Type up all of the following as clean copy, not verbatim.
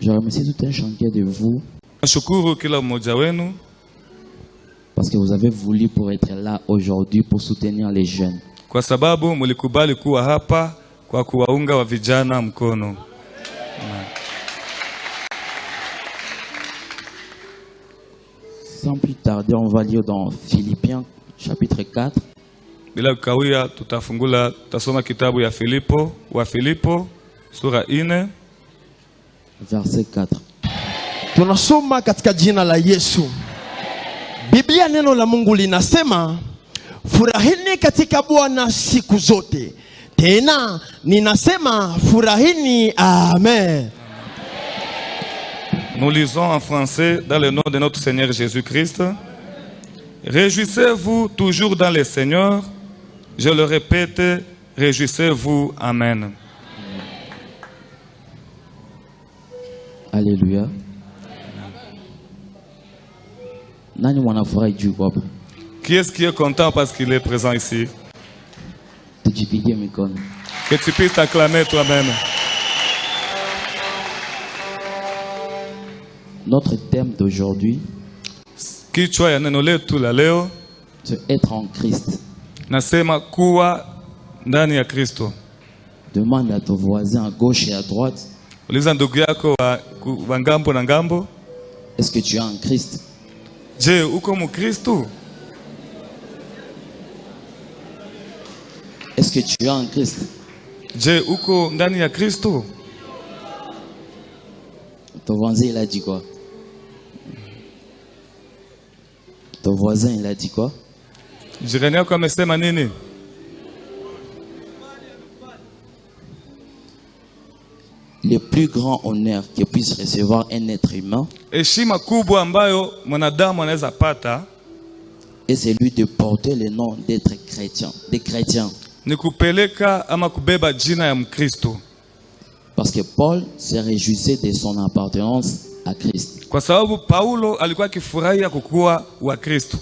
Je remercie tout un chacun de vous Nashukuru kila mmoja wenu parce que vous avez voulu pour être là aujourd'hui pour soutenir les jeunes. kwa sababu mlikubali kuwa hapa kwa kuwaunga wa vijana mkono. Sans plus tarder, on va lire dans Philippiens chapitre 4. Bila kukawia tutasoma kitabu ya Filipo sura 4 verset 4. Tunasoma katika jina la Yesu. Biblia neno la Mungu linasema, furahini katika Bwana siku zote. Tena ninasema furahini. Amen. Nous lisons en français dans le nom de notre Seigneur Jésus-Christ. Réjouissez-vous toujours dans le Seigneur. Je le répète, réjouissez-vous. Amen. Alléluia. Nani wanafurahi juu hapa? Qui est-ce qui est content parce qu'il est présent ici? Tujipigie mikono. Que tu puisses t'acclamer toi-même. Notre thème d'aujourd'hui, Kichwa ya neno letu la leo c'est être en Christ. nasema kuwa ndani ya Kristo. Demande à ton voisin à gauche et à droite, Uliza ndugu yako wa ngambo na ngambo, est-ce que tu es en Christ? je, uko Mkristo? Est-ce que tu es en Christ? Je, uko ndani ya Kristo? Ton voisin il a dit quoi? Ton voisin il a dit quoi? Jirani yako amesema nini? Le plus grand honneur que puisse recevoir un être humain Heshima kubwa ambayo mwanadamu anaweza pata est celui de porter le nom d'être chrétien, des chrétiens. ni kupeleka ama kubeba jina ya Mkristo. Parce que Paul se réjouissait de son appartenance à Christ. Kwa sababu Paulo alikuwa akifurahia kukuwa wa Kristo.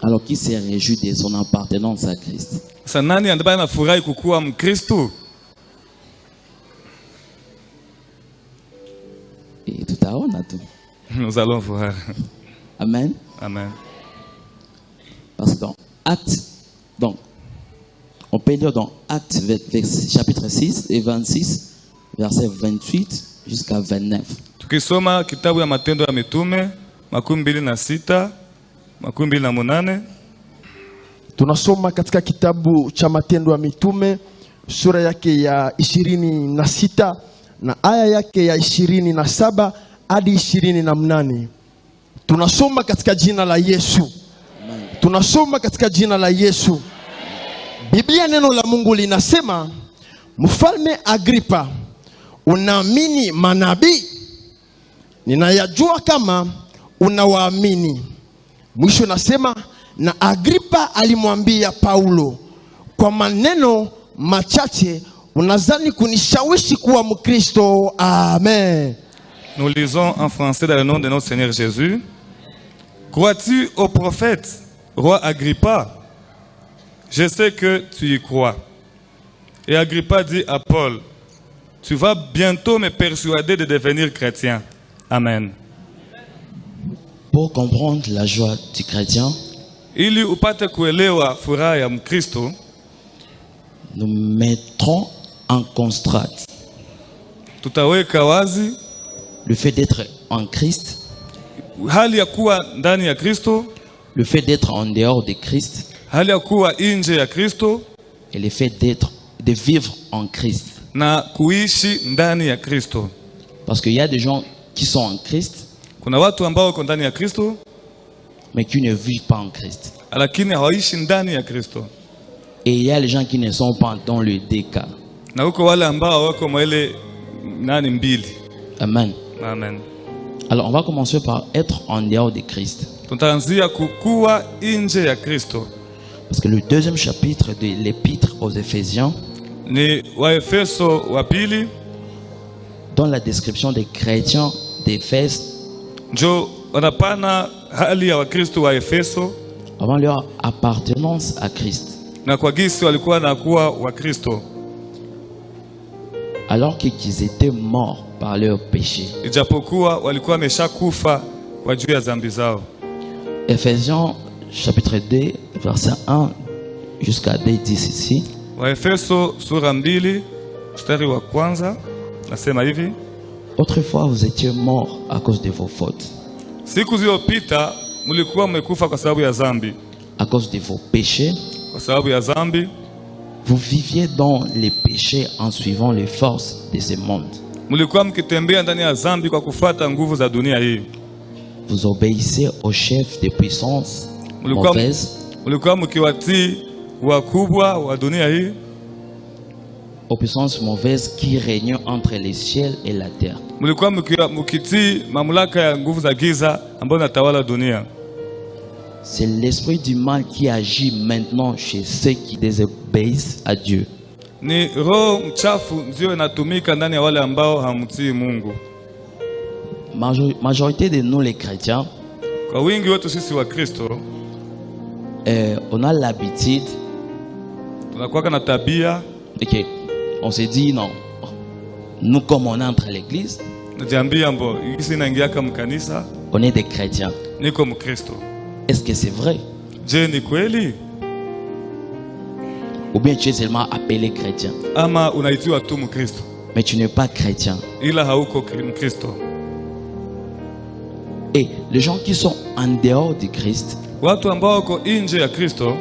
Alors qu'il se réjouit de son appartenance à Christ. Sasa nani ambaye anafurahi kukuwa Mkristo? Et tout à l'heure, on a tout. Nous allons voir. Amen. Amen. Parce que dans Actes, donc, on peut lire dans Actes chapitre 6 et 26, verset 28 jusqu'à 29. Tukisoma kitabu ya Matendo ya Mitume 26, 28. Tunasoma katika kitabu cha Matendo ya Mitume sura yake ya 26 na aya yake ya 27 hadi 28. Tunasoma katika jina la Yesu. Tunasoma katika jina la Yesu. Biblia neno la Mungu linasema, Mfalme Agripa, unaamini manabii? Ninayajua kama unawaamini. Mwisho nasema, na Agripa alimwambia Paulo, kwa maneno machache unazani kunishawishi kuwa Mkristo? Amen. Nous lisons en français dans le nom de notre Seigneur Jésus. Crois-tu au prophète, roi Agrippa? Je sais que tu y crois. Et Agrippa dit à Paul, tu vas bientôt me persuader de devenir chrétien. Amen. Pour comprendre la joie du chrétien, Ili upate kuelewa furaha ya Mkristo, nous mettrons en contraste tutaweka wazi le fait d'être en Christ, hali ya kuwa ndani ya Kristo, le fait d'être en dehors de Christ hali ya kuwa nje ya Kristo et le fait de vivre en Christ. na kuishi ndani ya Kristo. Parce qu'il y a des gens qui sont en Christ Kuna watu ambao wako ndani ya Kristo mais qui ne vivent pas en Christ. lakini hawaishi ndani ya Kristo. Et il y a les gens qui ne sont pas dans le deux cas. Na huko wale ambao wako mwele nani mbili. Amen. Amen. Alors on va commencer par être en dehors de Christ. Tutaanzia kukua nje ya Kristo. Parce que le deuxième chapitre de l'épître aux Éphésiens Ni Waefeso wa pili, donne la description des chrétiens d'Éphèse njo wanapana hali ya Wakristo wa Efeso avant leur appartenance à Christ. na kwa gisi walikuwa na kuwa Wakristo. alors qu'ils étaient morts par leurs péchés. ijapokuwa walikuwa wameshakufa kwa juu ya dhambi zao. Ephésiens chapitre 2 verset 1 jusqu'à 2 dit ici. Waefeso sura 2 mstari wa kwanza nasema hivi: Autrefois vous étiez morts à cause de vos fautes, siku zilizopita mlikuwa mmekufa kwa sababu ya dhambi, à cause de vos péchés. kwa sababu ya dhambi Vous viviez dans les péchés en suivant les forces de ce monde. mlikuwa mkitembea ndani ya dhambi kwa kufuata nguvu za dunia hii. Vous obéissez aux chefs des puissances mauvaises, Mlikuwa mkiwatii wakubwa wa dunia hii, aux puissances mauvaises qui régnent entre les cieux et la terre. mlikuwa mkitii mamlaka ya nguvu za giza ambayo natawala dunia. C'est l'esprit du mal qui agit maintenant chez ceux qui désobéissent à Dieu. Ni roho mchafu ndio inatumika ndani ya wale ambao hamtii Mungu. Majorité de nous les chrétiens, Kwa wingi wetu sisi wa Kristo on a l'habitude, tunakuwa na tabia, ok, on se dit non, nous comme on entre à l'église, najiambia mbo hisi naingia kama kanisa, on est des chrétiens. niko Mkristo. Est-ce que c'est vrai? Je, ni kweli Ou bien tu es seulement appelé chrétien, ama unaitiwa tu Mkristo mais tu n'es pas chrétien? ila hauko Mkristo? Et les gens qui sont en dehors du Christ, Watu ambao wako nje ya Kristo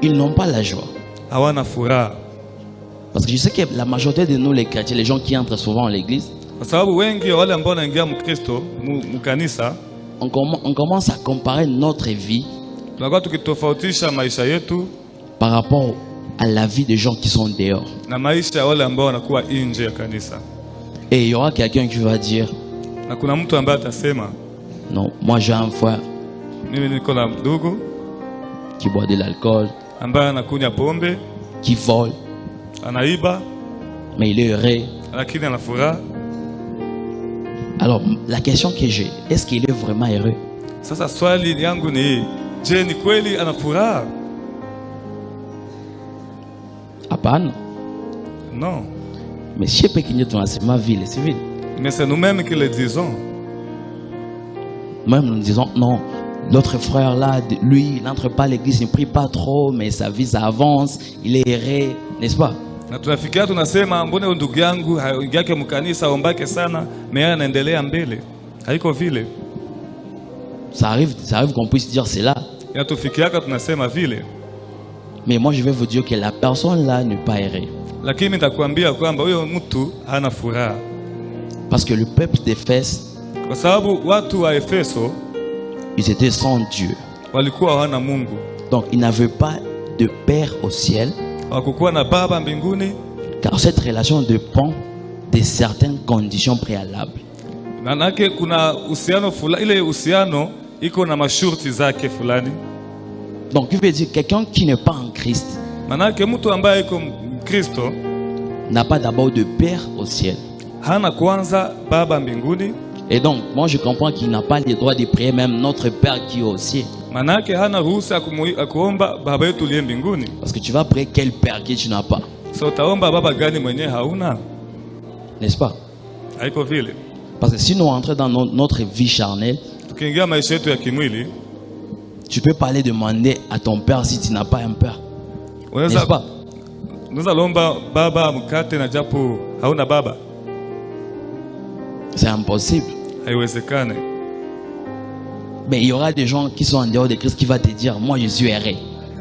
ils n'ont pas la joie. hawana furaha, Parce que je sais que la majorité de nous les chrétiens, les gens qui entrent souvent à l'église, kwa sababu wengi wale ambao wanaingia Mkristo mkanisa, on commence à comparer notre vie tunakuwa tukitofautisha maisha yetu par rapport à la vie des gens qui sont dehors. na maisha ya wale ambao wanakuwa nje ya kanisa. Et il y aura quelqu'un qui va dire, Na kuna mtu ambaye atasema, non, moi j'ai un frère mimi niko na ndugu qui boit de l'alcool, ambaye anakunywa pombe, qui vole, anaiba, mais il est heureux. lakini ana furaha. Alors la question que j'ai, est-ce qu'il est vraiment heureux? Sasa swali yangu ni hii, je, ni kweli ana furaha? Hapana. Non. Mais je sais pas qui est dans ville, c'est ville. Mais c'est nous-mêmes qui le disons. Même nous disons, non, l'autre frère là, lui, il n'entre pas à l'église, il ne prie pas trop, mais sa vie ça avance, il est heureux, n'est-ce pas? Na tunafikia tunasema, mbona ndugu yangu haingake mkanisa aombake sana, mais yeye anaendelea mbele. Haiko vile. Ça arrive qu'on puisse dire cela. Inatufikiaka tunasema vile. Mais moi je vais vous dire que la personne là n'est pas heureuse. Lakini nitakwambia kwamba huyo mtu hana furaha. Parce que le peuple d'Éphèse, Kwa sababu watu wa Efeso ils étaient sans Dieu. walikuwa hawana Mungu. Donc ils n'avaient pas de Père au ciel, Hawakukuwa na baba mbinguni, car cette relation dépend de certaines conditions préalables. manake kuna uhusiano fulani, ile uhusiano iko na masharti zake fulani. Donc il veut dire quelqu'un qui n'est pas en Christ Manake mtu ambaye iko Kristo n'a pas d'abord de Père au ciel. hana kwanza baba mbinguni, Et donc moi je comprends qu'il n'a pas le droit de prier même notre Père qui est au ciel. manake hana ruhusa ya kuomba baba yetu aliye mbinguni. Parce que tu vas prier quel Père que tu n'as pas, So utaomba baba gani mwenye hauna? n'est-ce pas? Haiko vile. Parce que si nous rentrons dans notre vie charnelle, Tukiingia maisha yetu ya kimwili, tu peux pas aller demander à ton Père si tu n'as pas un Père, n'est-ce pas? unaweza lomba baba mkate na japo hauna baba. C'est impossible. Haiwezekane. Mais il y aura des gens qui sont en dehors de Christ qui vont te dire, moi je suis heureux.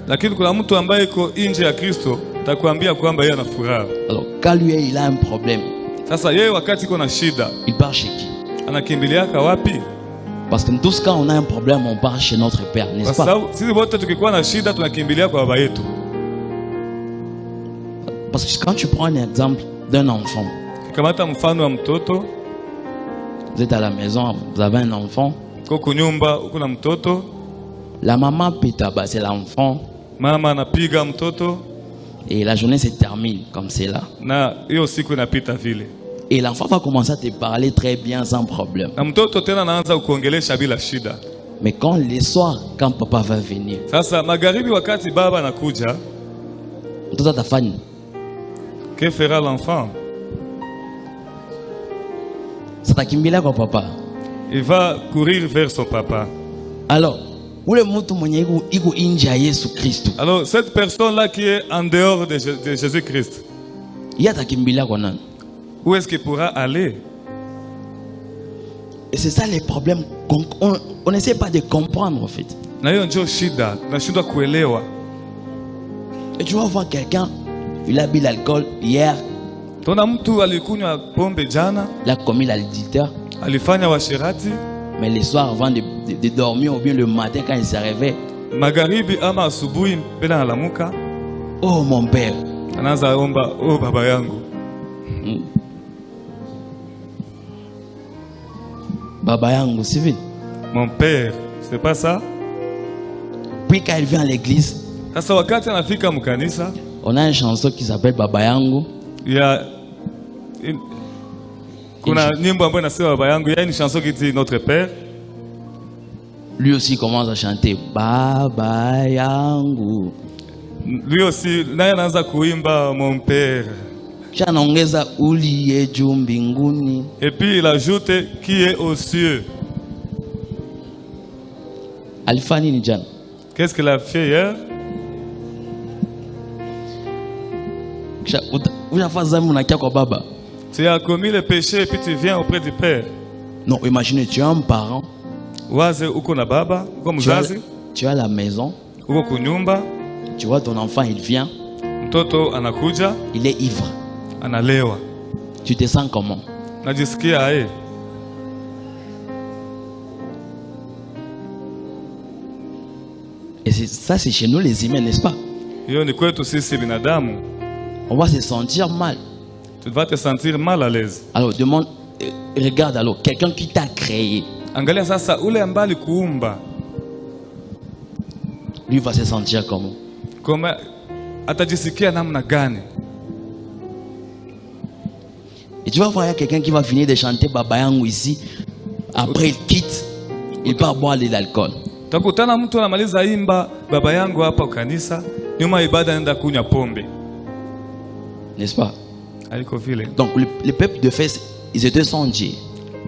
Lakini kuna mtu ambaye iko nje ya Kristo atakwambia kwamba yeye ana furaha. Alors quand lui il a un problème, Sasa yeye wakati iko na shida il part chez qui? anakimbiliaka wapi? Parce que tous quand on a un problème, on part chez notre Père, Kwa n'est-ce pas? sababu sisi wote tukikuwa na shida tunakimbilia kwa baba yetu. Parce que quand tu prends un exemple d'un enfant, Kikamata mfano wa mtoto, vous êtes à la maison, vous avez un enfant, uko nyumba, uko na mtoto, la maman peut tabasser l'enfant mama anapiga mtoto et la journée se termine comme c'est là. na hiyo siku inapita vile. Et l'enfant va commencer à te parler très bien sans problème. Na mtoto tena anaanza kuongelesha bila shida. Mais quand le soir, quand papa va venir, Sasa magharibi wakati baba anakuja, mtoto atafanya Que fera l'enfant? Satakimbilia kwa papa. Il va courir vers son papa. Alors, ule mtu mwenye iko nje ya Yesu Kristo, Alors, cette personne-là qui est en dehors de Jésus-Christ, yeye atakimbilia kwa nani? où est-ce qu'il pourra aller? Et c'est ça les problèmes on n'essaie pas de comprendre en fait. Na hiyo ndio shida, tunashindwa kuelewa. Et tu vas voir quelqu'un, il a bu l'alcool hier, Tuna mtu alikunywa pombe jana, il a commis l'adultère, alifanya washirati, mais le soir avant de dormir ou bien le matin quand il se réveille, magharibi ama asubuhi mbele analamuka, oh mon père, anaanza omba, oh baba yangu. Baba yangu, c'est vite. Mon père, c'est pas ça? Puis quand il vient à l'église, Sasa wakati anafika mkanisa, on a une chanson qui s'appelle Baba yangu. Kuna nyimbo ambayo inasema baba yangu, yani chanson qui dit notre père. Lui aussi commence à chanter Baba yangu. Lui aussi naye anaanza kuimba mon père. Kisha anaongeza uliye juu mbinguni. Et puis il ajoute qui est aux cieux. Alifanya nini jana? Qu'est-ce qu'il a fait hier? Kisha unafanya zambi unakia kwa baba. Tu as commis le péché et puis tu viens auprès du père. Non, imagine, tu es un parent. Waze uko na baba, uko mzazi, Tu as la maison, uko kunyumba, tu vois ton enfant, il vient, mtoto anakuja, il est ivre. analewa. Tu te sens comment? Najisikia aye. Et ça, c'est chez nous les humains, n'est-ce pas? Hiyo ni kwetu sisi binadamu. On va se sentir mal. Tu vas te sentir mal à l'aise. Alors, demande, regarde alors, quelqu'un qui t'a créé, Angalia sasa ule ambaye alikuumba, lui va se sentir comment? kama atajisikia namna gani? Et tu vas voir, il y a quelqu'un qui va finir de chanter Baba yangu ici. Après, il quitte, il part boire de l'alcool. Utakutana mtu anamaliza imba baba yangu hapa kanisa, nyuma ibada anaenda kunywa pombe. N'est-ce pas? Haiko vile. Donc, le peuple de Fès, ils étaient sans Dieu.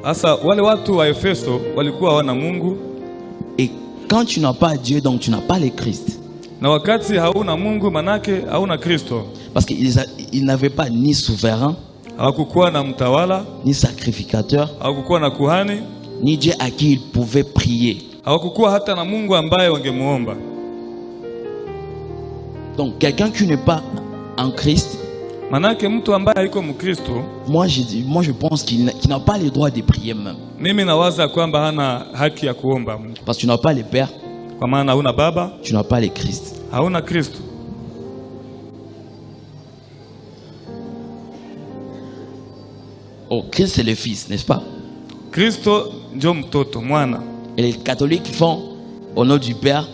Sasa wale watu wa Efeso walikuwa hawana Mungu, Et quand tu n'as pas Dieu, donc tu n'as pas le Christ. na wakati hauna Mungu manake hauna Kristo. Parce qu'ils n'avaient pas ni souverain, Hawakukuwa na mtawala, ni sacrificateur, hawakukuwa na kuhani, ni Dieu à qui ils pouvaient prier. hawakukuwa hata na Mungu ambaye wangemuomba. Donc quelqu'un qui n'est pas en Christ, Manake mtu ambaye haiko Mkristo, moi je pense qu'il n'a pas le droit de prier même. mimi nawaza kwamba hana haki ya kuomba Mungu. Parce que tu n'as pas le Père, Kwa maana hauna baba, tu n'as pas le Christ. hauna Kristo. Oh, Christ c'est le Fils, n'est-ce pas? Kristo ndio mtoto, mwana. Et les catholiques font au nom du Père,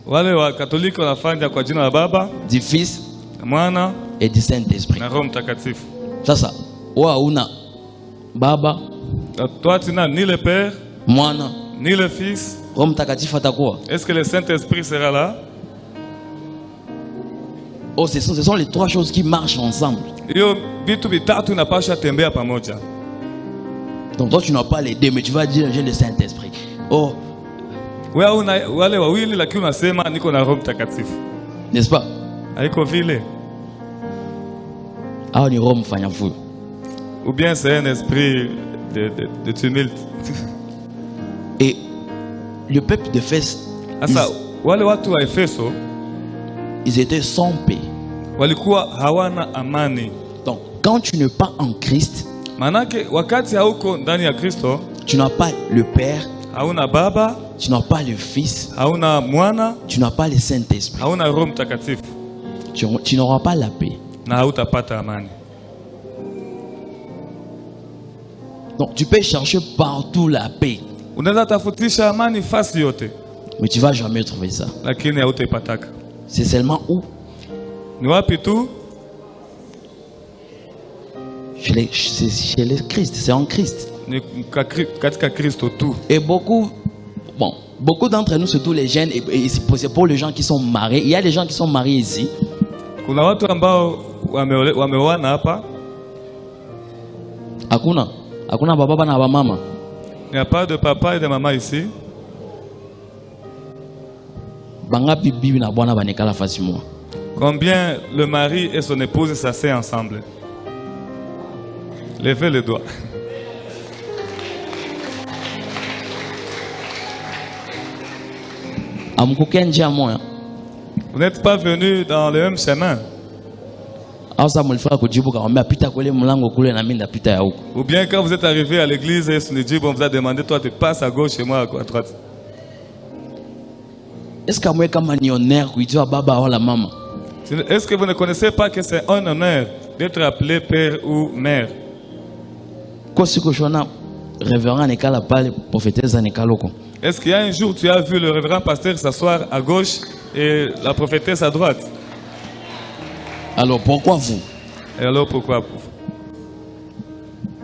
Wale wa Katoliki wanafanya kwa jina la Baba, du Fils na Mwana et du Saint-Esprit. na Roho Mtakatifu. Sasa, una Baba, Toi tu n'as ni le Père, Mwana, ni le Fils. Roho Mtakatifu atakuwa. Est-ce que le Saint-Esprit sera là? Oh, ce sont les trois choses qui marchent ensemble. Hiyo vitu vitatu inapaswa tembea pamoja. Donc toi tu n'as pas les deux, mais tu vas dire j'ai le Saint-Esprit. Oh, Wewe una wale wawili lakini unasema niko na Roho Mtakatifu. n'est-ce pas? Haiko vile. Ah, ni Roho mfanya fuyo. Ou bien c'est un esprit de tumulte. Et le peuple de Fès, Sasa wale watu wa Efeso ils étaient sans paix. walikuwa hawana amani. Donc quand tu n'es pas en Christ, Manake wakati hauko ndani ya Kristo, tu n'as pas le Père, hauna baba, tu n'as pas le Fils, hauna mwana, tu n'as pas le Saint-Esprit. hauna Roho Mtakatifu Tu n'auras pas la paix. na hautapata amani. Donc tu peux chercher partout la paix, Unaweza tafutisha amani fasi yote, mais tu vas jamais trouver ça. lakini hautaipataka. C'est seulement où? Ni wapi tu? C'est chez le Christ, c'est en Christ. Ni katika Kristo tu. Et beaucoup d'entre nous, surtout les jeunes, et c'est pour les gens qui sont mariés. Il y a des gens qui sont mariés ici. Kuna watu ambao wameoana hapa? Hakuna baba na mama. Il n'y a pas de papa et de maman ici. Bangapi bibi na bwana banekala fasi moja? Combien le mari et son épouse s'asseyent ensemble? Levez le doigt. Amkuke njia moja. Vous n'êtes pas venus dans le même chemin. Asa mulifika kujibu kaambia pita kule mlango kule na mimi ndapita ya huko. Ou bien quand vous êtes arrivé à l'église et on vous a demandé, toi tu passes à gauche et moi à droite. Est-ce que moi kama ni honneur kuitwa baba wala mama? Est-ce que vous ne connaissez pas que c'est un honneur d'être appelé père ou mère? Kwa siku shona révérend nekala pale prophétesse nekaloko. Est-ce qu'il y a un jour tu as vu le révérend pasteur s'asseoir à gauche et la prophétesse à droite? Alors pourquoi vous? Et alors pourquoi vous?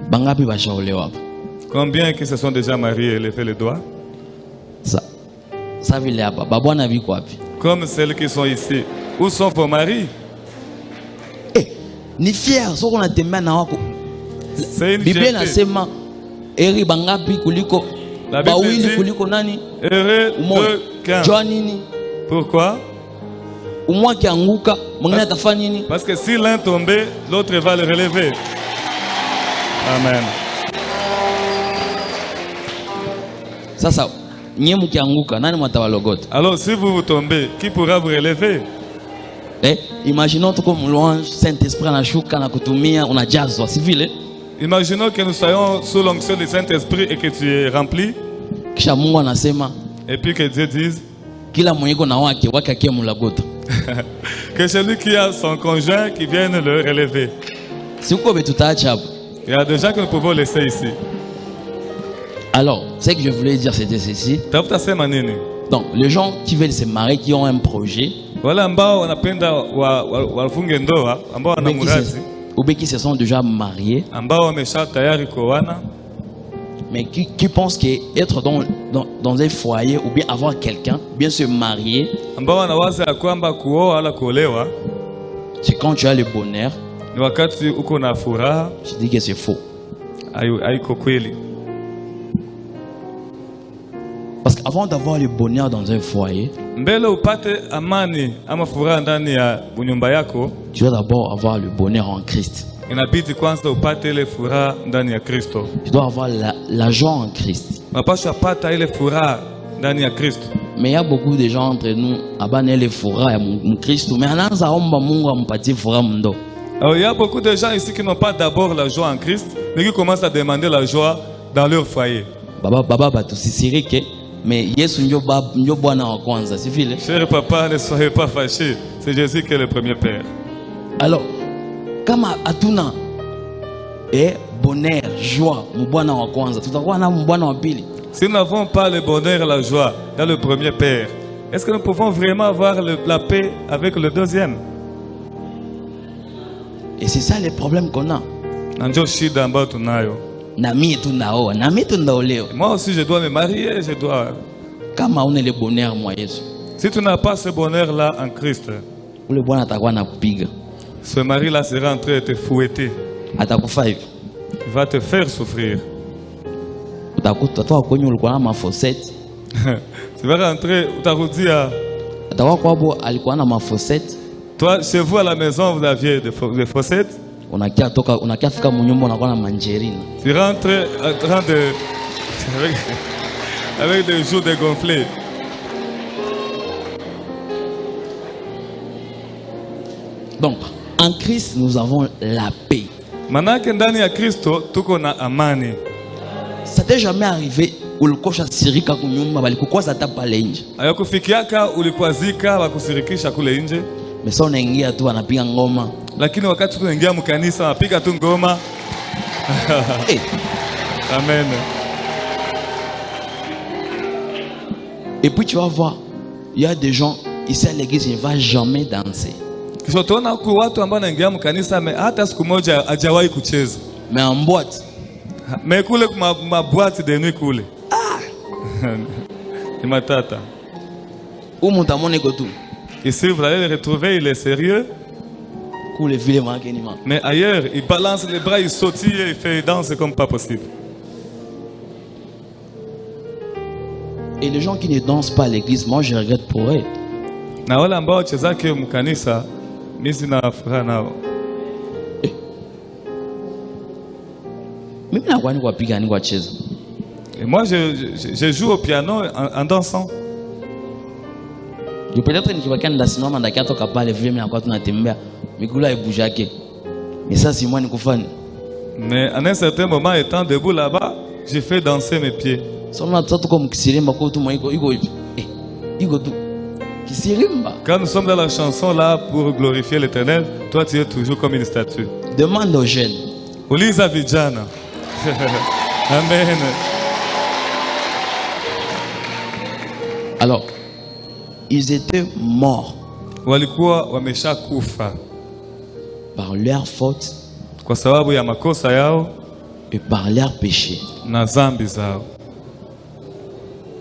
Bangapi bashaolewa? Combien qui se sont déjà mariés? Levez les doigts. Ça vile hapa. Babwana biko wapi? Comme celles qui sont ici. Où sont vos maris? Ni fier soko natembea na wako. C'est une Biblia fierté. inasema eri bangapi kuliko bawili kuliko nani? Heureux deux qu'un. Jua nini? Pourquoi? Umwa kianguka, mwingine atafanya nini? Parce que si l'un tombait, l'autre va le relever. Amen. Sasa nyie mkianguka nani mwatawalogota? Alors si vous tombez, qui pourra vous relever? Imaginons tuko mlouange, Saint-Esprit anashuka na kutumia unajazwa, si vile? Imaginons que nous soyons sous l'onction du Saint-Esprit et que tu es rempli. Kisha Mungu anasema Et puis que Dieu dise kila mwenyeko na wake akie mulagota. que celui qui a son conjoint qui vienne le relever. Si uko betutaacha hapo. Il y a des gens que nous pouvons laisser ici. Alors, ce que je voulais dire c'était ceci. Tafuta sema nini? Donc, les gens qui veulent se marier, qui ont un projet, Wale ambao wanapenda wafunge ndoa, ambao wana muradi, ou bien qui se sont déjà mariés, ambao wamesha tayari kuoana, mais qui pensent qu'être dans un foyer ou bien avoir quelqu'un, bien se marier, ambao wanawaza ya kwamba kuoa wala kuolewa c'est quand tu as le bonheur. ni wakati uko na furaha. Je dis que c'est faux. Haiko kweli. Parce qu'avant d'avoir le bonheur dans un foyer, Mbele upate amani ama furaha ndani ya nyumba yako, tu dois d'abord avoir le bonheur en Christ. inabidi kwanza upate ile furaha ndani ya Kristo. Tu dois avoir la joie en Christ. Unapaswa pata ile furaha ndani ya Kristo. Mais il y a beaucoup de gens entre nous, abane le furaha ya Christ, mais anaanza omba Mungu ampatie furaha mndo. Alors il y a beaucoup de gens ici qui n'ont pas d'abord la joie en Christ, mais qui commencent à demander la joie dans leur foyer. Baba batusisirike, mais Yesu ndio bwana wa kwanza, si vile? Cher papa, ne soyez pas fâchés. C'est Jésus qui est le premier père. Alors, kama hatuna bonheur, joie, mbwana wa kwanza, tutakuwa na mbwana wa pili. Si nous n'avons pas le bonheur et la joie dans le premier père, est-ce que nous pouvons vraiment avoir la paix avec le deuxième? Et c'est ça le problème qu'on a. Ndio shida ambayo tunayo. Na mimi tunaoa, na mimi tunaolewa. Moi aussi je dois me marier, je dois. Kama une le bonheur mwa Yesu, Si tu n'as pas ce bonheur-là en Christ, ule bwana atakuwa nakupiga. ce mari-là sera en train de te fouetter. Atakufa hivi. Il va te faire souffrir. Utakuta toa kwenye ulikuwa na mafosete. Tu vas rentrer, utarudia. Atakuwa kwabo alikuwa na mafosete. Toi, chez vous à la maison, vous aviez des fossettes. Unakia fika munyumba unakuwa na manjerina. Tu rentres en train de... avec des joues dégonflées. Donc, en Christ, nous avons la paix. Manake ndani ya Kristo tuko na amani. Ça t'est jamais arrivé ulikosha sirika kunyumba balikukwaza hata pale nje. Hayakufikiaka ulikwazika wakusirikisha kule nje. Mais ça unaingia tu anapiga ngoma. Lakini wakati tunaingia mkanisa anapiga tu ngoma. Hey. Amen. Et puis tu vas voir, il y a des gens ici à l'église, ils ne vont jamais danser. Kisha tuona huku watu ambao wanaingia mkanisa hata siku moja hajawahi kucheza. Mais en boîte. Mais kule ma boîte de nuit kule. Ni matata. Où mon tamone ko tout. Ici vous allez le retrouver, il est sérieux. Cool, filet manqué ni man. Mais ailleurs, il balance les bras, il sautille et il fait danse comme pas possible. Et les gens qui ne dansent pas à l'église, moi je regrette pour eux. Na wale ambao wachezake mkanisa, mimi sina furaha nao. Mimi na kwani kupiga ni kucheza. Et moi, je joue au piano en dansant. Peut-être nikiwakia ndasimama ndakatoka pale vile mimi nakuwa tunatembea miguu haibujake. Mais ça c'est moi nikufanya. Mais à un certain moment, étant debout là-bas, j'ai fait danser mes pieds. Soma tatu kwa mkisirimba kwa tu iko hivi. Iko tu. Kisirimba. Quand nous sommes dans la chanson là pour glorifier l'Éternel, toi tu es toujours comme une statue. Demande aux jeunes. Uliza vijana. Amen. Alors, ils étaient morts Walikuwa wameshakufa par leur faute kwa sababu ya makosa yao et par leur péché. na dhambi zao.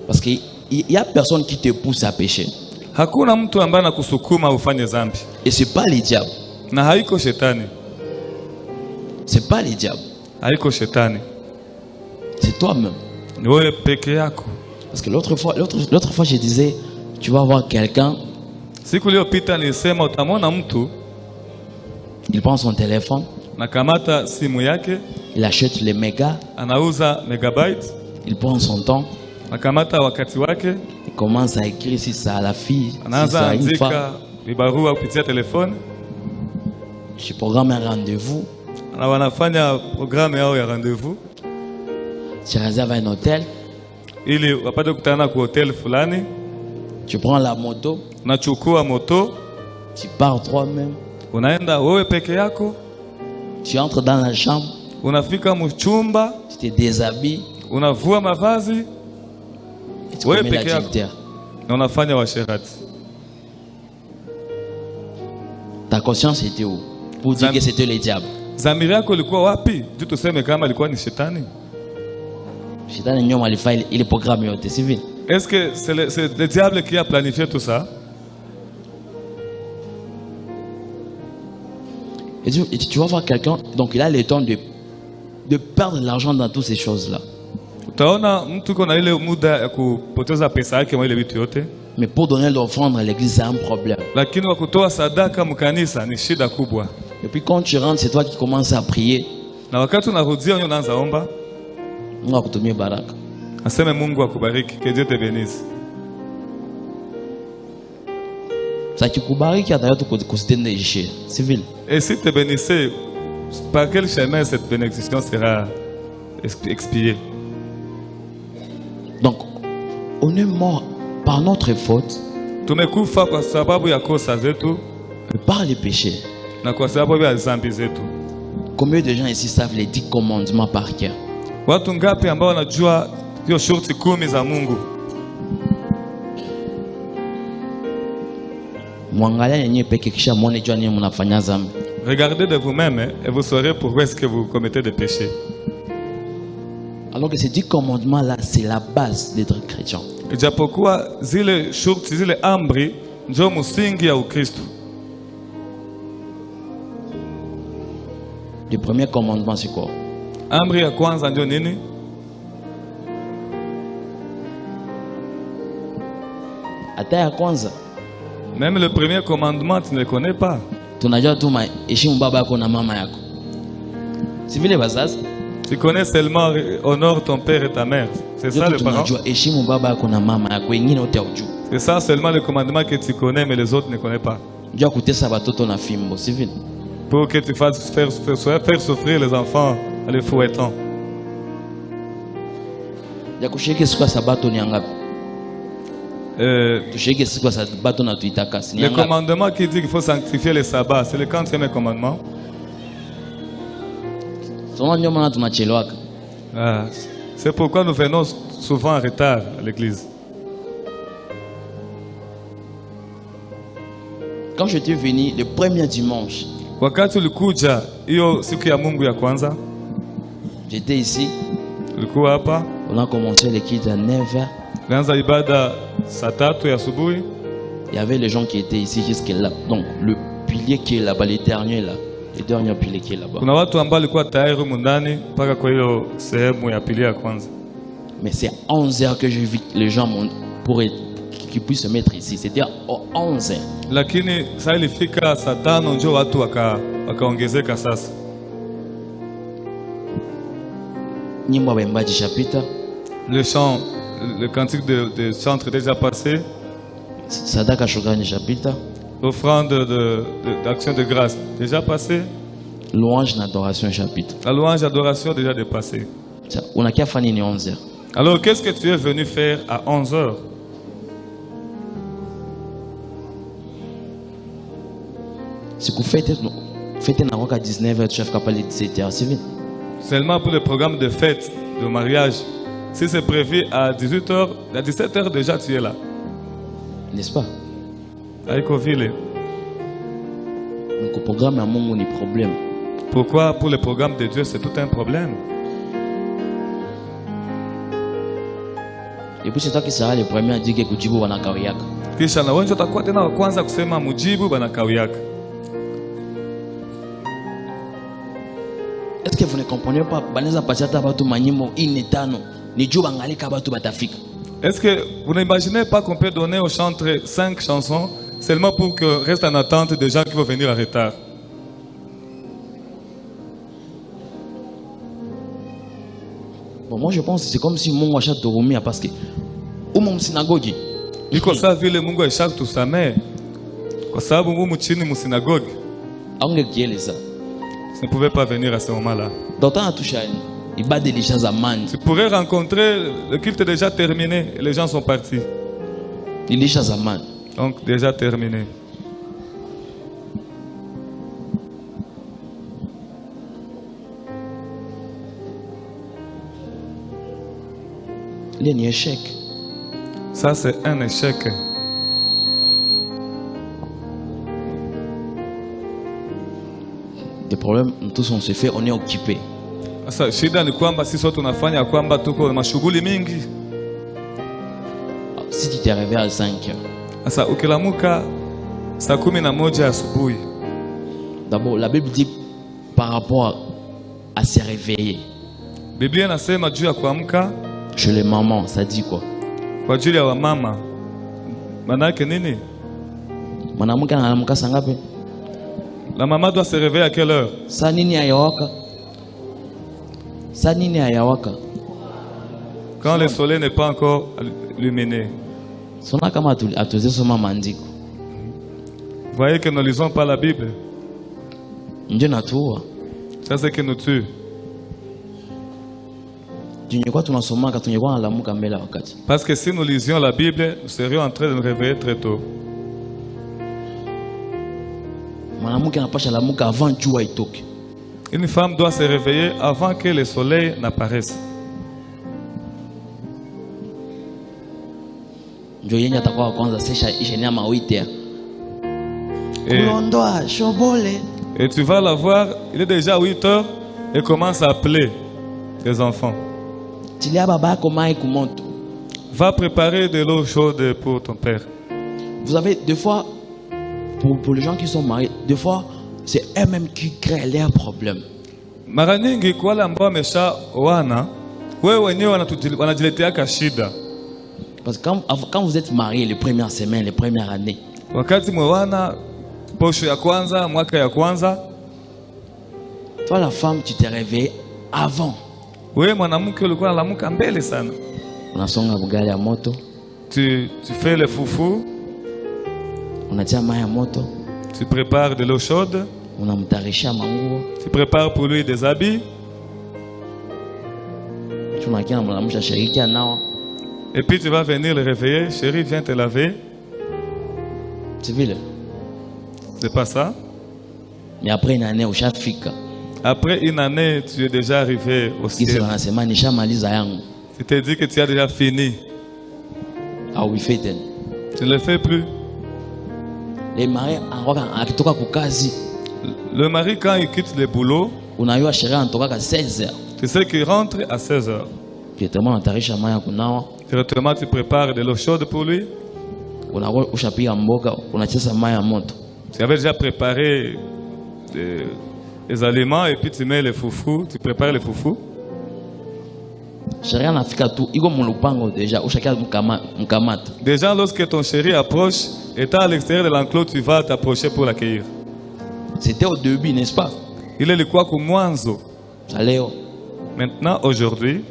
Parce qu'il y a personne qui te pousse à pécher. Hakuna mtu ambaye anakusukuma ufanye dhambi. Et c'est pas les diables. Na haiko shetani. C'est pas les diables. Haiko shetani. C'est toi-même. Ni wewe peke yako. Parce que l'autre fois, je disais, tu vas voir quelqu'un, Siku iliyopita nilisema utamwona mtu il prend son téléphone, na kamata simu yake, il achète les mégas, anauza megabytes, il prend son temps, na kamata wakati wake, il commence à écrire si ça a la fille, si anaanza ça a une femme. andika vibarua kupitia telefoni, Je programme un rendez-vous, na wanafanya programu yao ya rendez-vous tu réserves un hôtel, ili wapate kukutana kwa hotel fulani. tu prends la moto, Unachukua moto, tu pars toi-même, unaenda wewe peke yako, tu entres dans la chambre, unafika mchumba, tu te déshabilles unavua mavazi et tu Ouais, commets péché. l'adultère. na unafanya washerati. Ta conscience était où? Pour dire Zam- que c'était les diables. Dhamiri yako ilikuwa wapi? Juu tuseme kama ilikuwa ni shetani. Shetani nyoma alifanya ile programme yote, c'est vrai. Est-ce que c'est le diable qui a planifié tout ça? Et tu vas voir quelqu'un, donc il a le temps de perdre de l'argent dans toutes ces choses-là. Utaona mtu kuna ile muda ya kupoteza pesa yake mwa ile vitu yote, Mais pour donner l'offrande à l'église, c'est un problème. lakini kwa kutoa sadaka mkanisa ni shida kubwa. Et puis quand tu rentres, c'est toi qui commences à prier. Na wakati unarudia wewe unaanza omba, Mungu akutumie baraka. aseme Mungu akubariki, que Dieu te bénisse. Ça kikubariki hata yote kusitende ishe. C'est vrai. Et si te bénissez, par quel chemin cette bénédiction sera expiée? Donc, on est mort par notre faute Tumekufa kwa sababu ya kosa zetu et par les péchés. na kwa sababu ya dhambi zetu. Combien de gens ici savent les 10 commandements par cœur? Watu ngapi ambao wanajua hiyo shurti 10 za Mungu? Mwangalia yenyewe peke kisha muone jua nini mnafanya dhambi. Regardez de vous-même et vous saurez pourquoi est-ce que vous commettez des péchés. Alors que ces 10 commandements-là, c'est la base d'être chrétien. Ijapokuwa zile shurti zile amri ndio msingi ya Ukristo. Le premier commandement, c'est quoi? Amri ya kwanza ndio nini? Hata ya kwanza Même le premier commandement, tu ne le connais pas. tunajua tu heshimu baba yako na mama yako. Si vile bazazi? Tu connais seulement honore ton père et ta mère. C'est ça le parent. Tunajua heshimu baba yako na mama yako, wengine wote hujui. C'est ça seulement le commandement que tu connais, mais les autres ne connaissent pas. Njua kutesa batoto na fimbo, si vile? Pour que tu fasses faire souffrir les enfants en les fouettant. Ya kushiriki siku ya sabato ni ngapi? Tushiriki siku ya sabato na tuitakasi. Ni Le ngapi? commandement qui dit qu'il faut sanctifier les sabbats, c'est le 40e commandement. Soma ndio maana tunachelewaka. Ah, c'est pourquoi nous venons souvent en retard à l'église. Quand j'étais venu le premier dimanche, Wakati ulikuja hiyo siku ya Mungu ya kwanza, j'étais ici, ulikuwa hapa, on a commencé le culte à 9h. tulianza ibada saa 3 ya asubuhi. Il y avait les gens qui étaient ici jusque là. Donc pilier qui est là-bas, les derniers là. Les derniers piliers qui est là-bas. Kuna watu ambao walikuwa tayari humu ndani mpaka kwa hiyo sehemu ya pili ya kwanza. Mais c'est à 11h que j'ai vu les gens pour qu'ils puissent se mettre ici. C'était à 11h. Lakini saa ilifika saa 5 ndio watu wakaongezeka sasa. Nyimbo baimbaji chapita. Le chant, le cantique de chantre déjà passé. Sadaka shukrani chapita. L'offrande d'action de grâce déjà passé. Louange d'adoration chapitre. La louange d'adoration déjà dépassée. On a qu'à faire 11h. Alors qu'est-ce que tu es venu faire à 11h? Si vous faites à 19h, tu vas parler de 17h, c'est bien. Seulement pour le programme de fête, de mariage. Si c'est prévu à 18h, à 17h déjà tu es là. N'est-ce pas? Donc le programme a un problème. Pourquoi pour le programme de Dieu c'est tout un problème? Et puis c'est toi qui seras le premier à dire que Kujibu wanakawiyaka. Kisha na wewe utakuwa tena wa kwanza kusema mujibu banakawiyaka. Est-ce que vous ne comprenez pas? Baneza pachata batu manyimo inetano. Ni juu bangalika batu batafika. Est-ce que vous n'imaginez pas qu'on peut donner au chantre 5 chansons seulement pour que reste en attente des gens qui vont venir en retard? Bon, moi je pense que c'est comme si Mungu achat Torumia parce que au mon synagogue. Iko saa vile Mungu aishaka tusamee kwa sababu humu chini mu synagogue. Aungekieleza. Tu ne pouvais pas venir à ce moment-là. D'autant à toucher il bat des choses à man. Tu pourrais rencontrer, le culte est déjà terminé, et les gens sont partis. Il est choses à man. Donc déjà terminé. Il y a un échec. Ça c'est un échec. Le problème, tous on se fait, on est occupé. Sasa shida ni kwamba sisi sote tunafanya kwamba tuko na mashughuli mingi. Si tu t'es réveillé à 5h. Sasa ukilamuka saa 11 asubuhi. D'abord, la Bible dit par rapport à se réveiller. Biblia inasema juu ya kuamka chez les mamans, ça dit quoi? Kwa ajili ya wamama. Maana yake nini? Mwanamke anaamka saa ngapi? La maman doit se réveiller à quelle heure? Saa nini hayawaka? Saa nini hayawaka? Quand le soleil n'est pas encore illuminé. Sona kama atuze soma maandiko. Vous voyez que nous ne lisons pas la Bible. Ndio natuwa. Ça c'est que nous tue. Parce que si nous lisions la Bible, nous serions en train de nous réveiller très tôt. Une femme doit se réveiller avant que le soleil n'apparaisse. Et tu vas la voir, il est déjà 8 heures et commence à appeler les enfants. Va préparer de l'eau chaude pour ton père. Vous savez, des fois, pour les gens qui sont mariés, des fois, c'est eux-mêmes qui créent leurs problèmes. Parce que quand vous êtes marié les premières semaines, les premières années, toi la femme, tu t'es réveillé avant. Tu fais le foufou. Tu prépares de l'eau chaude. Tu prépares pour lui des habits. Et puis tu vas venir le réveiller. Chérie, viens te laver. C'est pas ça? Mais après une année, après une année, tu es déjà arrivé au ciel. Tu t'es dit que tu as déjà fini. Tu ne le fais plus. Le mari, quand il quitte le boulot, tu sais qu'il rentre à 16 heures. Directement, tu prépares de l'eau chaude pour lui. Tu avais déjà préparé les aliments et puis tu mets les foufous, tu prépares les foufous. Sheria nafika tu iko mulupango deja ushaka mkamata. Déjà, lorsque ton chéri approche, étant à l'extérieur de l'enclos, tu vas t'approcher pour l'accueillir. C'était au début, n'est-ce pas? Il est le quoi comme mwanzo. Leo Maintenant, aujourd'hui,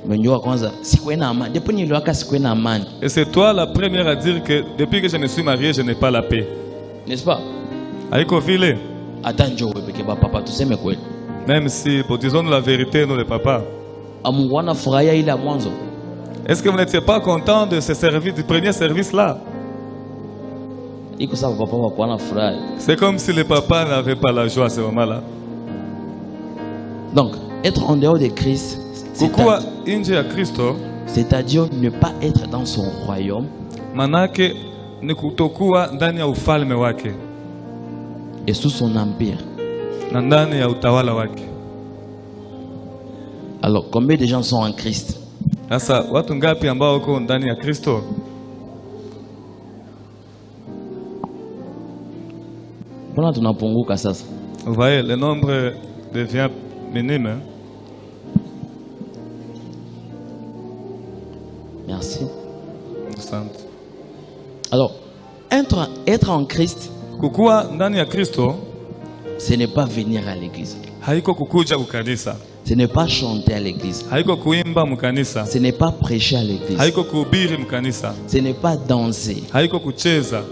mwenyewe kwanza sikuena amani. Depuis niliwaka sikuena amani. et c'est toi la première à dire que depuis que je me suis marié, je n'ai pas la paix. N'est-ce pas? Aïko vile, Hata njoo peke ba papa tuseme kweli. même si, pour disons-nous la vérité, nous les papas. Amuwana furahia ile ya mwanzo. Est-ce que vous n'étiez pas content de ce service, du premier service-là? Iko sawa papa wa kuana furahi. C'est comme si les papas n'avaient pas la joie à ce moment-là. Donc, être en dehors de Christ, Kukuwa nje ya Kristo, c'est-à-dire ne pas être dans son royaume, manake ni kutokuwa ndani ya ufalme wake et sous son empire. na ndani ya utawala wake. Alors, combien de gens sont en Christ? Sasa watu ngapi ambao wako ndani ya Kristo? Mbona tunapunguka sasa? Vous voyez, le nombre devient minime. Hein? Merci. Asante. Alors, être en Christ, Kukuwa ndani ya Kristo ce n'est pas venir à l'église. haiko kukuja kukanisa, Ce n'est pas chanter à l'église. haiko kuimba mkanisa, Ce n'est pas prêcher à l'église. haiko kuhubiri mkanisa, Ce n'est pas danser. haiko kucheza,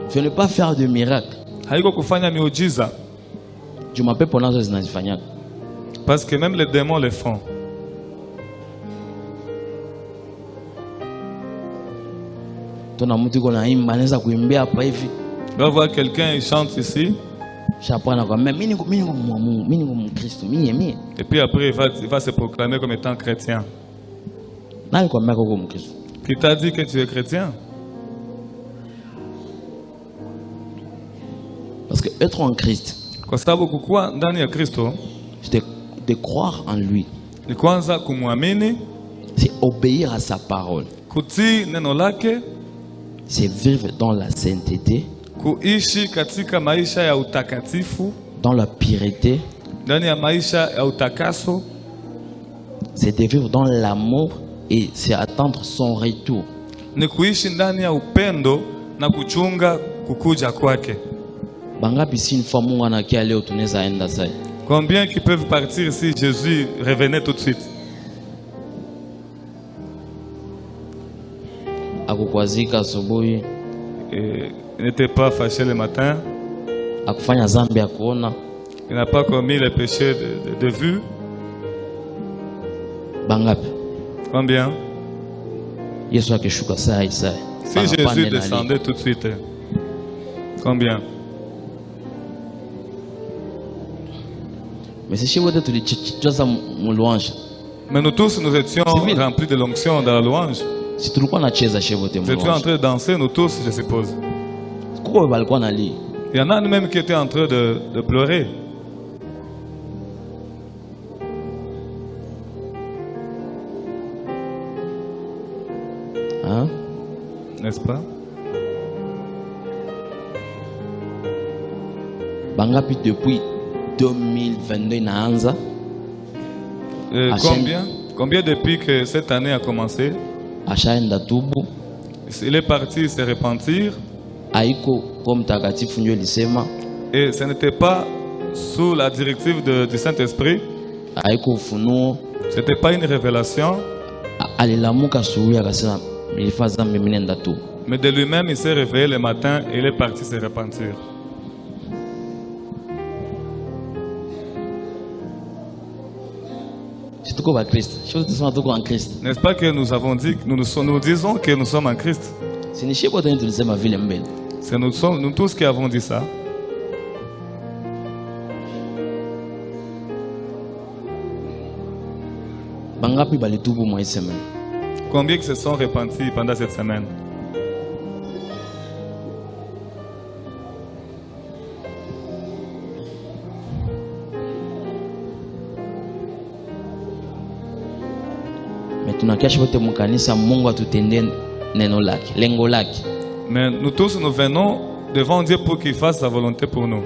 Ce n'est pas faire de miracles. haiko kufanya miujiza, Jumapepo nazo zinazifanyaka. parce que même les démons le font. Tuna mtu iko naimba anaweza kuimbia hapa hivi. Tu vas voir quelqu'un, il chante ici, Shapana kwa mimi niko Mungu, mimi niko Mkristo, mimi. et puis après il va se proclamer comme étant chrétien. Nani kwa mimi niko Mkristo? Qui t'a dit que tu es chrétien? Parce que être en Christ, Kwa sababu kukuwa ndani ya Kristo c'est de croire en lui. ni kwanza kumwamini, C'est obéir à sa parole. kutii neno lake, C'est vivre dans la sainteté, kuishi katika maisha ya utakatifu, dans la pureté. ndani ya maisha ya utakaso, C'est de vivre dans l'amour et c'est attendre son retour. ni kuishi ndani ya upendo na kuchunga kukuja kwake. Bangapi si une fois Mungu anakia leo tunaweza enda sasa. Combien qui peuvent partir si Jésus revenait tout de suite? Akukwazika asubuhi, Et il n'était pas fâché le matin, akufanya zambi ya kuona, il n'a pas commis les péchés de vue. bangapi? Combien? Yesu akishuka saa isa. Si Jésus descendait tout de suite, combien? Mais si wote tulijaza mlouange. Mais nous tous, nous étions Civil. remplis de l'onction dans la louange. Si tulikuwa nacheza wote Nous étions en mlouange. train de danser, nous tous, je suppose. Kuko balikuwa nalia. Il y en a même qui étaient en train de pleurer. Hein? N'est-ce pas? Bangapi depuis 2022 inaanza? Combien depuis que cette année a commencé, Ashaenda tubu. il est parti se repentir Haiko kwa mtakatifu ndio alisema, et ce n'était pas sous la directive du Saint-Esprit, haiko ufunuo. ce n'était pas une révélation, Alilamuka asubuhi akasema nilifanya dhambi mimi nenda tu. mais de lui-même il s'est réveillé le matin et il est parti se repentir. Si tuko ba Kristo, sio tusema tuko en Kristo. N'est-ce pas que nous avons dit, nous disons que nous sommes en Christ? Si ni shebo tena tulisema vile mbele. C'est nous tous qui avons dit ça. Bangapi balitubu mwa hii semaine? Combien qui se sont repentis pendant cette semaine? tunakiashi wote mkanisa Mungu atutendee neno lake, lengo lake. Mais nous tous, nous venons devant Dieu pour qu'il fasse sa volonté pour nous.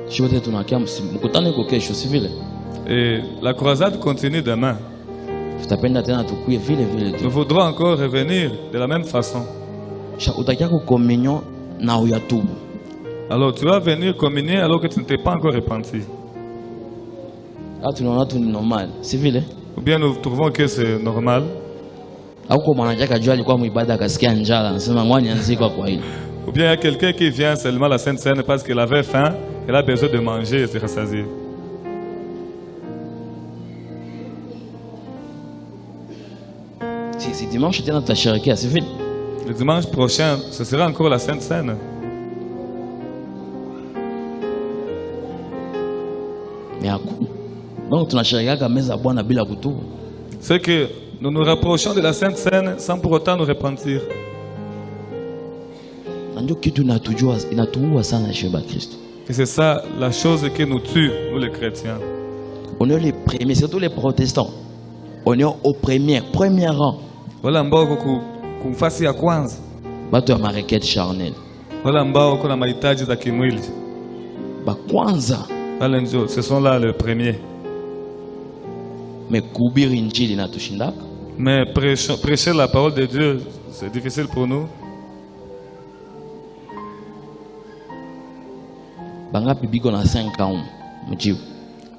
Shi wote tunakia mkutano iko kesho, si vile? Et la croisade continue demain. Tutapenda tena tukuye vile vile tu. Nous voudrons encore revenir de la même façon. Utakia ku communion na uyatubu. Alors tu vas venir communier alors que tu ne t'es pas encore repenti. Ah, tunaona tu ni normal, si vile? Ou bien nous trouvons que c'est normal. Au mwanajaka jua alikuwa muibada akasikia njala, anasema ngwani anzika kwa hili. Ou bien il y a quelqu'un qui vient seulement à la Sainte Seine parce qu'il avait faim, il a besoin de manger et se rassasier. Si dimanche tena tutasherehekea, si vile? Le dimanche prochain, ce sera encore la Sainte Seine. Mais donc tunasherehekea meza Bwana bila kutubu. C'est que nous nous rapprochons de la Sainte Seine sans pour autant nous repentir. Ndio kitu inatuua sana sheba Kristo. Et c'est ça la chose qui nous tue, nous les chrétiens. On est les premiers, surtout les protestants. On est au premier rang. Voilà ambao kumfasi ya kwanza. Bato ya marequête charnelle. Voilà ambao kuna mahitaji za kimwili. Ba kwanza. Wale ndio, ce sont là les premiers. Mais kuhubiri injili inatushindaka. Mais prêcher la parole de Dieu, c'est difficile pour nous. Bangapi biko na 5 ans mjibu.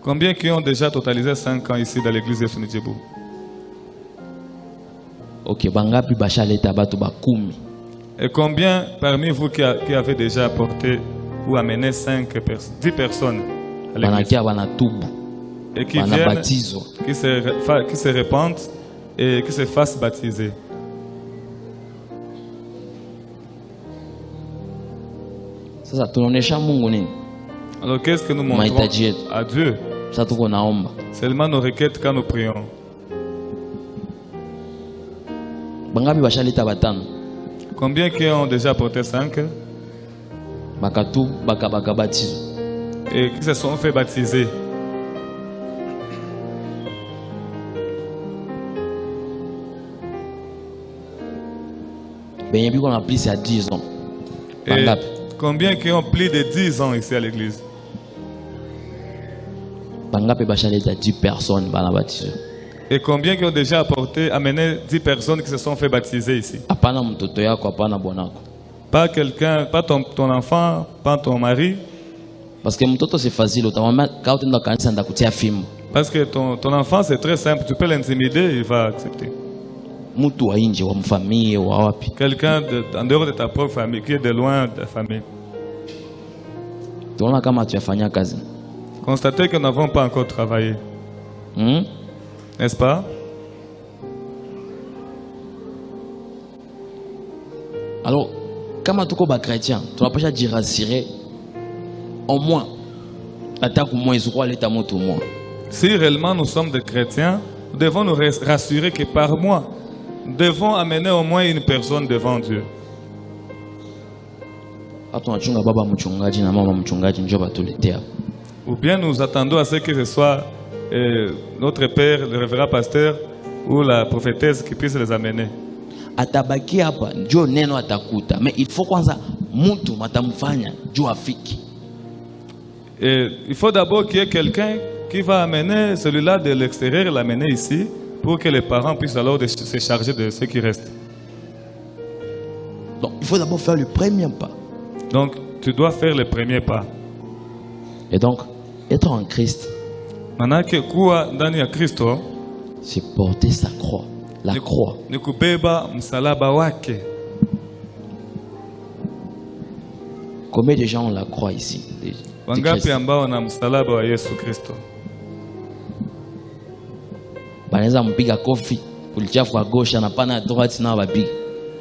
Combien qui ont déjà totalisé 5 ans ici dans l'église de Sunidjibou? Ok, bangapi bashaleta batu bakumi. Et combien parmi vous qui avez déjà apporté ou amené 10 personnes à l'église? Banakia banatubu. Et qui viennent, qui se répandent et qui se fassent baptiser. Sasa tunaonesha Mungu nini? Alors qu'est-ce que nous montrons à Dieu? Sasa tuko naomba. Seulement nos requêtes quand nous prions. Bangapi bashaleta batano? Combien qui ont déjà apporté 5? Bakatu baka baptiser. Et qui se sont fait baptiser. Ben yebi qu'on a plus à 10 ans. Et combien qui ont plus de 10 ans ici à l'église? Bangapi bashaleta 10 personnes bana baptiser. Et combien qui ont déjà amené 10 personnes qui se sont fait baptiser ici? Apana mtoto yako, apana bwanako. Pas quelqu'un, pas ton enfant, pas ton mari. Parce que mtoto c'est facile, utamwambia kama utaenda kanisa ndakutia fimbo. Parce que ton enfant c'est très simple, tu peux l'intimider, il va accepter. Mtu wa nje wa mfamie wa wapi? Quelqu'un en dehors de ta propre famille, qui est de loin de ta famille. Tunaona kama tuyafanya kazi. Constatez que nous n'avons pas encore travaillé. N'est-ce pas? Alors, kama tuko ba chrétien, tunapasha jirassurer au moins attaque moins isokuwa leta moto moins. Si réellement nous sommes des chrétiens, nous devons nous rassurer que par mois, nous devons amener au moins une personne devant Dieu. Ou bien nous attendons à ce que ce soit notre père, le révérend pasteur ou la prophétesse qui puisse les amener. Atabaki hapa ndio neno atakuta, mais il faut kwanza mtu matamfanya juu afiki. Et il faut d'abord qu'il y ait quelqu'un qui va amener celui-là de l'extérieur, l'amener ici, pour que les parents puissent alors se charger de ce qui reste. Donc il faut d'abord faire le premier pas. Donc tu dois faire le premier pas. Et donc être en Christ, c'est porter sa croix, la croix. Combien de gens ont la croix ici? Wangapi ambao na msalaba wa Yesu Kristo? Banaweza mpiga kofi kulichafu à gauche na pana à droite na bapiga.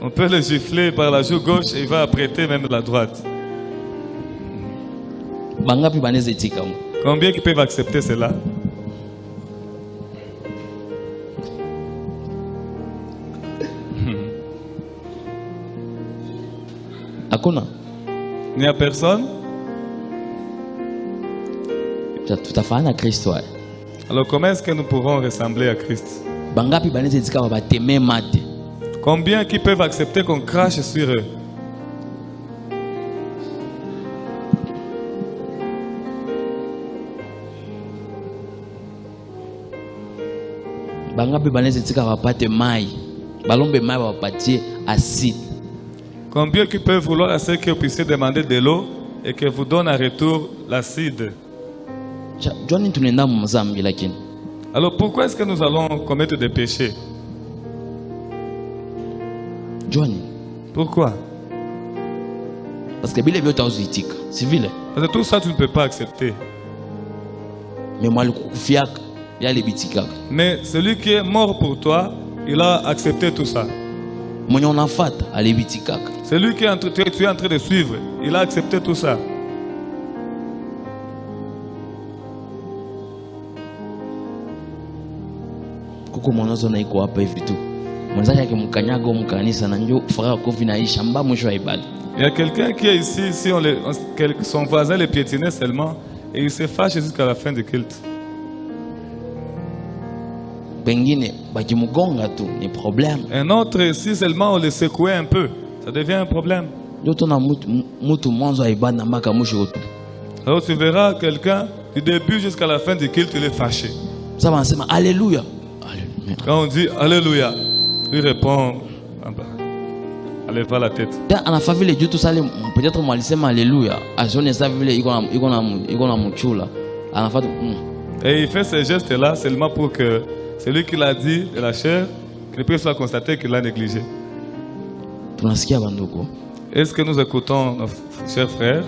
On peut le gifler par la joue gauche et il va apprêter même la droite. Bangapi banaweza itika? Combien qui peuvent accepter cela? Hakuna. Il n'y a personne. Tutafanana Kristo. Alors comment est-ce que nous pourrons ressembler à Christ? Bangapi banaweza itika babateme mate. Combien qui peuvent accepter qu'on crache sur eux? Bangapi banaweza itika bapate mai. Balombe mai bapatie acide. Combien qui peuvent vouloir à ce que vous puissiez demander de l'eau et que vous donne en retour l'acide? Johnny tunaenda mzambi lakini. Alors pourquoi est-ce que nous allons commettre des péchés? Johnny. Pourquoi? Parce que bile vyote hauzitika. Si vile. Parce que tout ça tu ne peux pas accepter. Mais moi le kufiaka yale bitika. Mais celui qui est mort pour toi, il a accepté tout ça. Mwenye unafata alibitika. Celui qui tu es en train de suivre, il a accepté tout ça. Kuko mwanzo na iko hapa hivi tu. Mwanzake akimkanyaga mkanisa na njoo fara kofi na isha mba mwisho wa ibada. Il y a quelqu'un qui est ici, si son voisin le piétinait seulement, et il se fâche jusqu'à la fin du culte. Pengine bakimugonga tu ni problème. Un autre, si seulement on le secouait un peu, ça devient un problème. Ndio na mtu mwanzo wa ibada mpaka mwisho tu. Alors tu verras quelqu'un du début jusqu'à la fin du culte, il est fâché. Ça va dire alléluia. Quand on dit alléluia, il répond, allez pas la tête. Anafa vile juu tu sale peut-être moi alisema alléluia. Asione ça vile iko na mchula. Anafa et il fait ces gestes là seulement pour que celui qui l'a dit de la chair ne puisse pas constater qu'il l'a négligé. Tunasikia banduko. Est-ce que nous écoutons nos chers frères?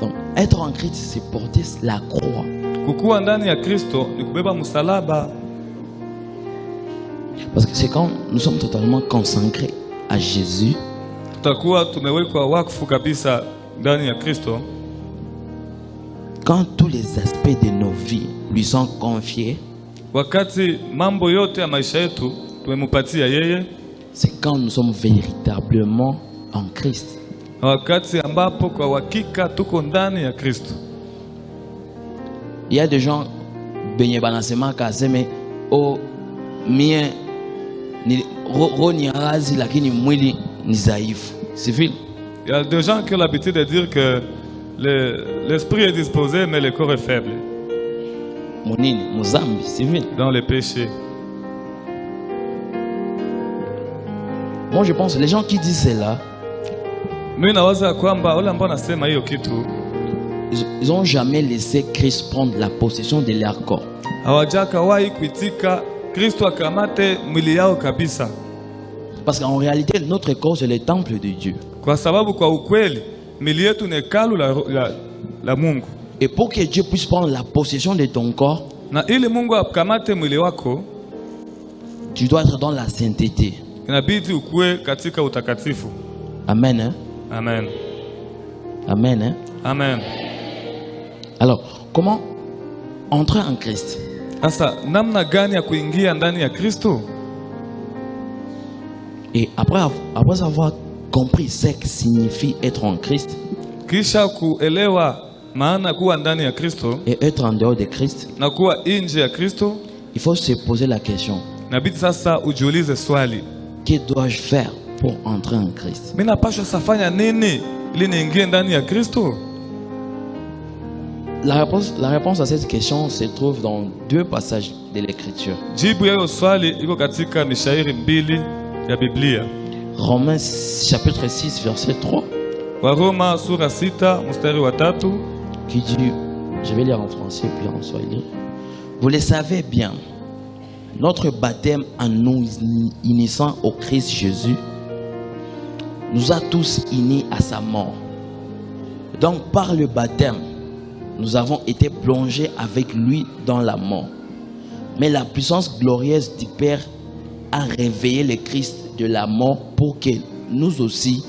Donc être en Christ c'est porter la croix. Kukuwa ndani ya Kristo ni kubeba msalaba. Parce que c'est quand nous sommes totalement consacrés à Jésus. Tutakuwa tumewekwa wakfu kabisa ndani ya Kristo. Quand tous les aspects de nos vies lui sont confiés. Wakati mambo yote ya maisha yetu tumempatia yeye. C'est quand nous sommes véritablement en Christ. Wakati ambapo kwa hakika tuko ndani ya Kristo. Il y a des gens benye banasema kaseme o mie ni roni razi lakini mwili ni dhaifu. C'est vrai. Il y a des gens qui ont l'habitude de dire que l'esprit est disposé mais le corps est faible. Monini, muzambi, c'est vrai. Dans les péchés. Moi je pense les gens qui disent cela, mimi nawaza kwamba wale ambao nasema hiyo kitu ils n'ont jamais laissé Christ prendre la possession de leur corps. Hawajakawahi kuitika Kristo akamate mwili yao kabisa. Parce qu'en réalité notre corps c'est le temple de Dieu. Kwa sababu kwa ukweli mwili yetu ni hekalu la Mungu. Et pour que Dieu puisse prendre la possession de ton corps, na ili Mungu akamate mwili wako, tu dois être dans la sainteté. Inabidi ukue katika utakatifu. Amen. Hein? Amen. Amen. Hein? Amen. Alors, comment entrer en Christ? Sasa namna gani ya kuingia ndani ya Kristo? Et après avoir compris ce que signifie être en Christ, kisha kuelewa maana kuwa ndani ya Kristo et être en dehors de Christ, na kuwa nje ya Kristo, il faut se poser la question. Inabidi sasa ujiulize swali. Que dois-je faire pour entrer en Christ? Mimi napaswa safanya nini ili niingie ndani ya Kristo? La réponse à cette question se trouve dans deux passages de l'Écriture. Jibu ya hiyo swali iko katika mishairi mbili ya Biblia. Romains chapitre 6 verset 3. Waroma sura 6 mstari wa 3 qui dit, je vais lire en français puis en swahili. Vous le savez bien, notre baptême en nous unissant au Christ Jésus nous a tous unis à sa mort. Donc par le baptême, nous avons été plongés avec lui dans la mort. Mais la puissance glorieuse du Père a réveillé le Christ de la mort pour que nous aussi,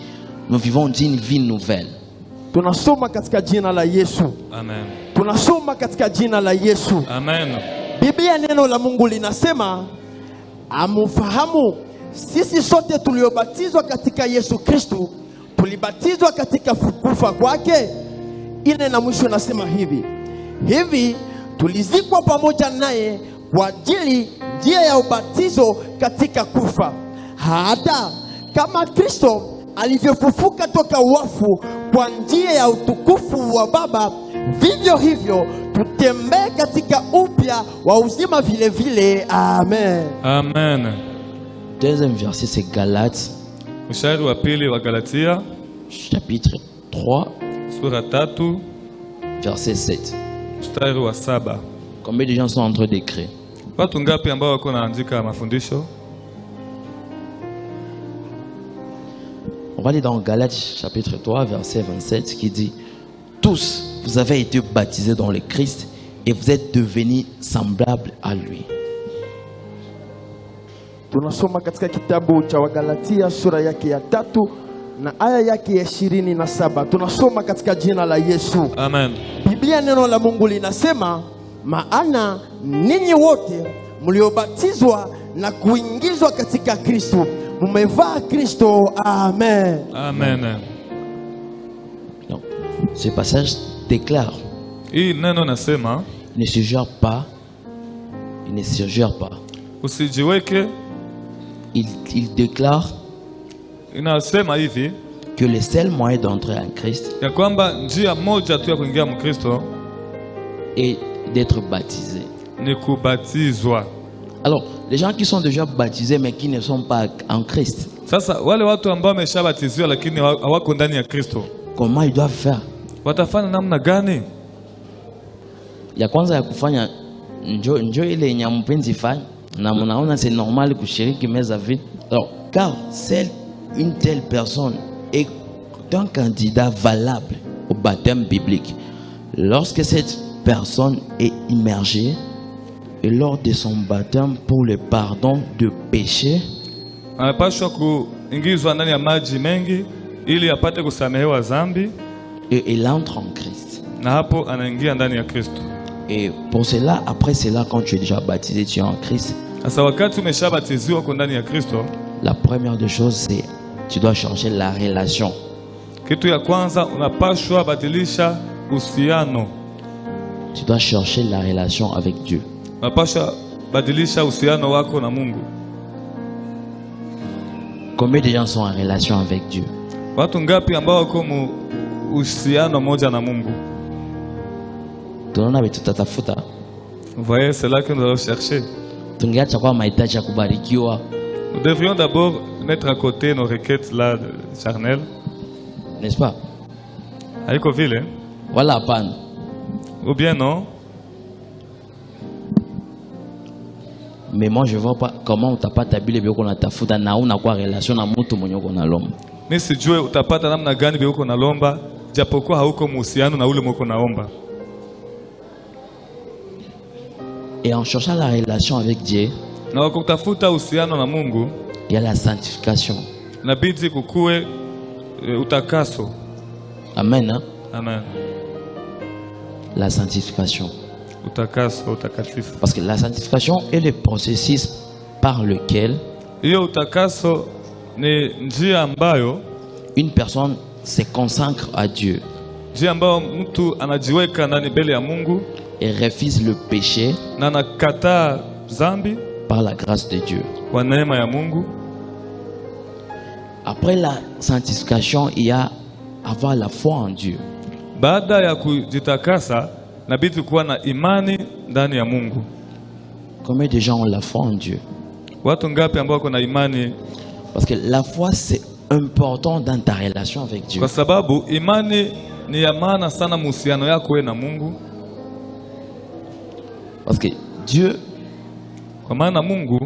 nous vivons d'une vie nouvelle. Tunasoma katika jina la Yesu. Amen. Tunasoma katika jina la Yesu. Amen. Biblia neno la Mungu linasema amufahamu sisi sote tuliobatizwa katika Yesu Kristo tulibatizwa katika kufa kwake. Ine na mwisho nasema hivi, Hivi tulizikwa pamoja naye kwa ajili njia ya ubatizo katika kufa, hata kama Kristo alivyofufuka toka wafu kwa njia ya utukufu wa Baba, vivyo hivyo tutembee katika upya wa uzima vile vile. Amen. Amen. Deuxième verset, c'est Galates, Mstari wa pili wa Galatia chapitre 3, sura 3 verset 7. mstari wa 7. Combien de gens sont en train d'écrire? Watu ngapi ambao wako naandika mafundisho? On va aller dans Galates chapitre 3, verset 27, qui dit: tous, vous avez été baptisés dans le Christ et vous êtes devenus semblables à lui. Tunasoma katika kitabu cha Wagalatia sura yake ya 3 na aya yake ya 27. Tunasoma katika jina la Yesu. Amen. Biblia, neno la Mungu linasema, maana ninyi wote mliobatizwa na kuingizwa katika Kristo mumevaa Kristo. Amen. Amen. Donc, ce passage déclare, Hii neno nasema il ne se jure pas. usijiweke, Il déclare inasema hivi que le seul moyen d'entrer en Christ ya kwamba njia moja tu ya kuingia mkristo est d'être baptisé. ni kubatizwa. Alors, les gens qui sont déjà baptisés mais qui ne sont pas en Christ, Sasa wale watu ambao wameshabatiziwa lakini hawako ndani ya Kristo comment ils doivent faire? watafanya namna gani? Ya kwanza ya kufanya njo ile yenye mpenzi fanya na mnaona c'est normal kushiriki meza vile. Alors, car seule une telle personne est un candidat valable au baptême biblique. Lorsque cette personne est immergée et lors de son baptême pour le pardon de péché, Anapaswa kuingizwa ndani ya maji mengi ili apate kusamehewa dhambi, et il entre en Christ. na hapo anaingia ndani ya Kristo. Et pour cela, après cela, quand tu es déjà baptisé, tu es en Christ, Sasa wakati umeshabatiziwa uko ndani ya Kristo, la première des choses, c'est tu dois changer la relation. kitu ya kwanza unapaswa badilisha uhusiano. Tu dois chercher la relation avec Dieu. Unapaswa badilisha uhusiano wako na Mungu. Combien de gens sont en relation avec Dieu? Watu ngapi ambao wako mu uhusiano moja na Mungu? Tunaona vitu tutatafuta. Vous voyez, c'est là que nous allons chercher. Tungeacha kwa mahitaji ya kubarikiwa, Nous devrions d'abord mettre à côté nos requêtes là charnelles. n'est-ce pas? Haiko vile? Voilà, hapana. Ou bien non? Mais moi je vois pas comment utapata bile biko natafuta na una kwa relation na mtu mwenye uko nalomba. Mimi sijue utapata namna gani biko nalomba japokuwa hauko muhusiano na ule mwako naomba. Et en cherchant la relation avec Dieu, Na wakutafuta uhusiano na Mungu, il y a la sanctification. inabidi kukue utakaso. Amen. Hein? Amen. La sanctification. Utakaso, utakatifu. Parce que la sanctification est le processus par lequel Hiyo utakaso ni njia ambayo une personne se consacre à Dieu njia ambayo mtu anajiweka ndani mbele ya Mungu et refuse le péché na anakataa dhambi par la grâce de Dieu. kwa neema ya Mungu. Après la sanctification, il y a avoir la foi en Dieu. Baada ya kujitakasa, inabidi kuwa na imani ndani ya Mungu. Combien de gens ont la foi en Dieu? Watu ngapi ambao wako na imani? Parce que la foi, c'est important dans ta relation avec Dieu. Kwa sababu imani ni ya maana sana muhusiano yako wewe na Mungu. Parce que Dieu, Kwa maana Mungu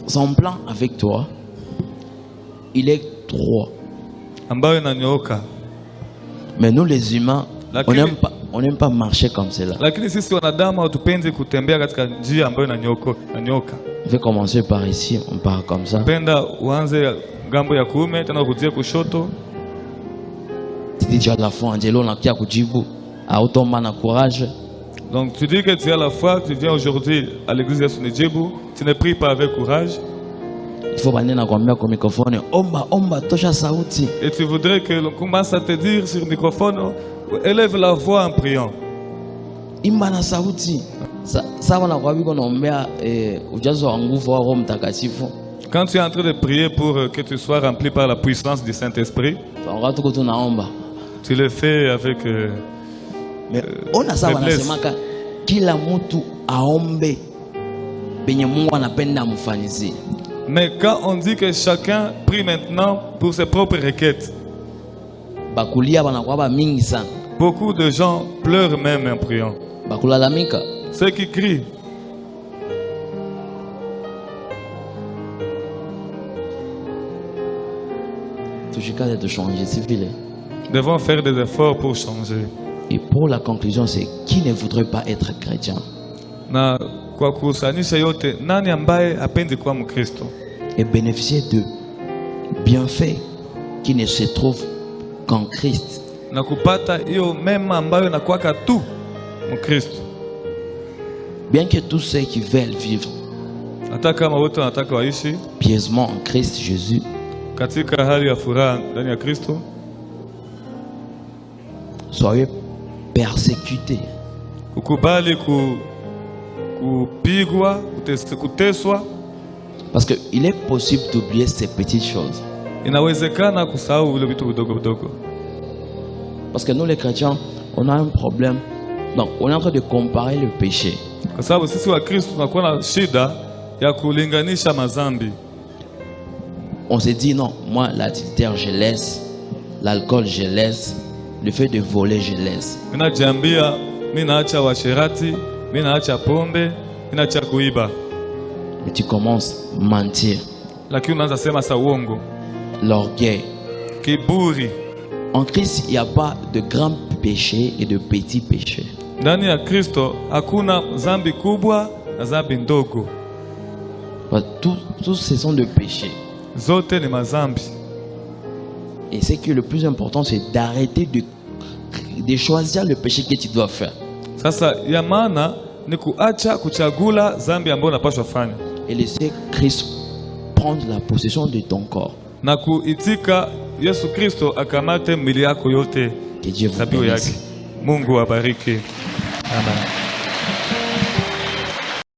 son plan avec toi, il est droit. ambayo inanyooka. Mais nous les humains, Lakini- on n'aime pas marcher comme cela. Lakini sisi wanadamu hatupendi kutembea katika njia ambayo inanyoka. On va commencer par ici, on part comme ça. Penda uanze ngambo ya kuume tena ukujie kushoto. Tu dis tu as la foi en Dieu, là on a qu'à kujibu, à autant man courage. Donc tu dis que tu as la foi, tu viens aujourd'hui à l'église de Sunijibu, tu ne pries pas avec courage Il faut baner na kwambia kwa microphone, omba tosha sauti. et tu voudrais que l'on commence à te dire sur le microphone, élève la voix en priant. imba na sauti. Sawa na kwa biko naombea ujazo wa nguvu wa Roho Mtakatifu. Quand tu es en train de prier pour que tu sois rempli par la puissance du Saint-Esprit, tu le fais avec ona sawa nasemaka kila mtu aombe benye Mungu anapenda amfanyizie. Mais quand on dit que chacun prie maintenant pour ses propres requêtes, bakulia banakuwa ba mingi sana. Beaucoup de gens pleurent même en priant. Bakulalamika. Ceux qui crient. De changer, s'il vous plaît. Devons faire des efforts pour changer. Et pour la conclusion, c'est qui ne voudrait pas être chrétien? Et bénéficier de bienfaits qui ne se trouvent qu'en Christ. Bien que tous ceux qui veulent vivre pieusement en Christ Jésus, katika hali ya furaha ndani ya Kristo, soyez persécutés. Ukubali kupigwa, kuteswa. Parce que il est possible d'oublier ces petites choses. Inawezekana kusahau vile vitu vidogo vidogo. Parce que nous les chrétiens, on a un problème. Donc on est en train de comparer le péché. Kwa sababu sisi wa Kristo tunakuwa na shida ya kulinganisha mazambi. On se dit non, moi l'adultère je laisse, l'alcool je laisse, le fait de voler je laisse. Mina jambia, mina acha washerati, mina acha pombe, mina acha kuiba. Mais tu commences à mentir. Lakini unaanza sema sa uongo. L'orgueil. Kiburi. En Christ, il n'y a pas de grands péchés et de petits péchés. Ndani ya Kristo hakuna zambi kubwa na zambi ndogo. Tous ce sont de péchés. Zote ni mazambi. Et ce qui est le plus important, c'est d'arrêter de choisir le péché que tu dois faire. Sasa ya maana ni kuacha kuchagula zambi ambayo unapaswa fanya. Et laisser Christ prendre la possession de ton corps. Na kuitika Yesu Kristo akamate mwili yako yote. Que Dieu vous bénisse. Mungu abariki. Amen.